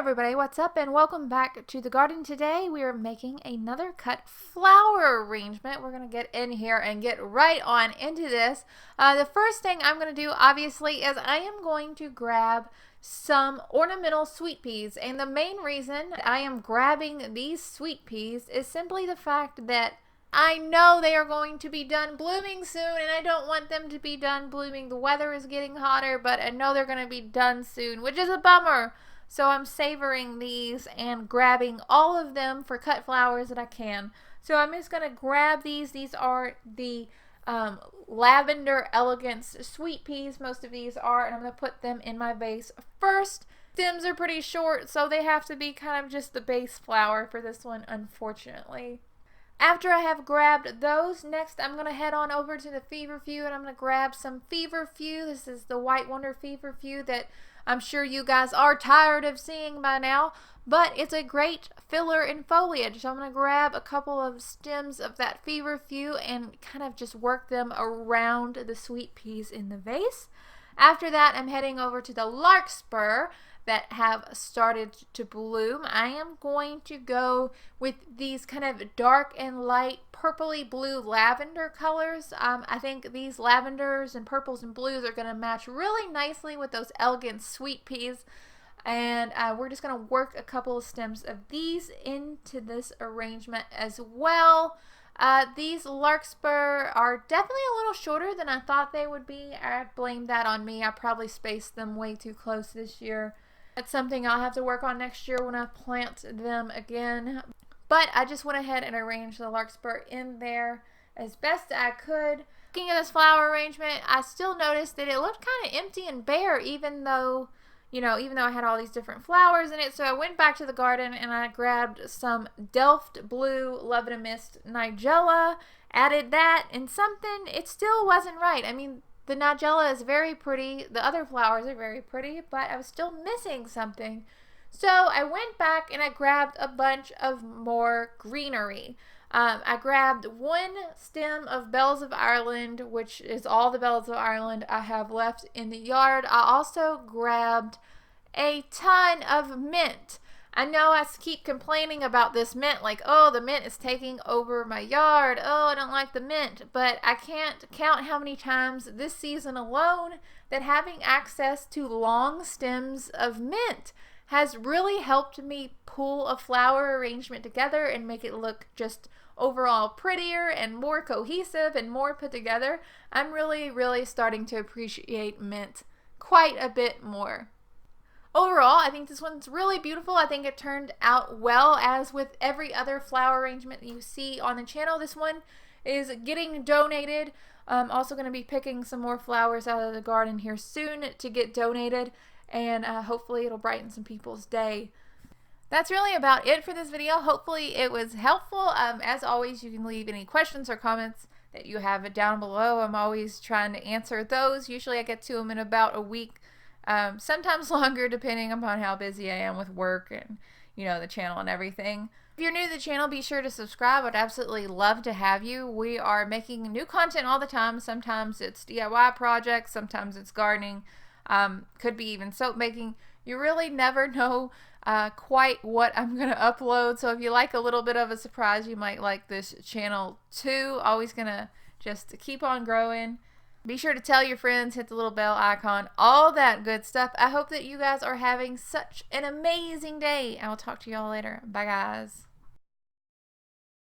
everybody, what's up, and welcome back to the garden. Today we are making another cut flower arrangement. We're going to get in here and get right on into this. The first thing I'm going to do obviously is I am going to grab some ornamental sweet peas, and the main reason I am grabbing these sweet peas is simply the fact that I know they are going to be done blooming soon, and I don't want them to be done blooming. The weather is getting hotter, but I know they're going to be done soon, which is a bummer. So I'm savoring these and grabbing all of them for cut flowers that I can. So I'm just going to grab these. These are the Lavender Elegance sweet peas. Most of these are, and I'm going to put them in my vase first. Stems are pretty short, so they have to be kind of just the base flower for this one, unfortunately. After I have grabbed those, next I'm going to head on over to the Feverfew, and I'm going to grab some Feverfew. This is the White Wonder Feverfew that I'm sure you guys are tired of seeing by now, but it's a great filler in foliage. So I'm going to grab a couple of stems of that Feverfew and kind of just work them around the sweet peas in the vase. After that, I'm heading over to the Larkspur that have started to bloom. I am going to go with these kind of dark and light purpley blue lavender colors. I think these lavenders and purples and blues are going to match really nicely with those elegant sweet peas. And we're just going to work a couple of stems of these into this arrangement as well. These Larkspur are definitely a little shorter than I thought they would be. I blame that on me. I probably spaced them way too close this year. That's something I'll have to work on next year when I plant them again. But I just went ahead and arranged the Larkspur in there as best I could. Looking at this flower arrangement, I still noticed that it looked kind of empty and bare, even though I had all these different flowers in it. So I went back to the garden and I grabbed some Delft Blue Love in a Mist Nigella, added that, and something, it still wasn't right. I mean, the Nigella is very pretty, the other flowers are very pretty, but I was still missing something. So I went back and I grabbed a bunch of more greenery. I grabbed one stem of Bells of Ireland, which is all the Bells of Ireland I have left in the yard. I also grabbed a ton of mint. I know I keep complaining about this mint, like, oh, the mint is taking over my yard. Oh, I don't like the mint. But I can't count how many times this season alone that having access to long stems of mint has really helped me pull a flower arrangement together and make it look just overall prettier and more cohesive and more put together. I'm really starting to appreciate mint quite a bit more. Overall, I think this one's really beautiful. I think it turned out well. As with every other flower arrangement that you see on the channel, this one is getting donated. I'm also going to be picking some more flowers out of the garden here soon to get donated, and hopefully it'll brighten some people's day. That's really about it for this video. Hopefully it was helpful. As always, you can leave any questions or comments that you have down below. I'm always trying to answer those. Usually I get to them in about a week. Sometimes longer depending upon how busy I am with work and the channel and everything. If you're new to the channel, be sure to subscribe. I'd absolutely love to have you. We are making new content all the time. Sometimes it's DIY projects, sometimes it's gardening, could be even soap making. You really never know quite what I'm gonna upload, so if you like a little bit of a surprise, you might like this channel too. Always gonna just keep on growing. Be sure to tell your friends, hit the little bell icon, all that good stuff. I hope that you guys are having such an amazing day. I will talk to y'all later. Bye, guys.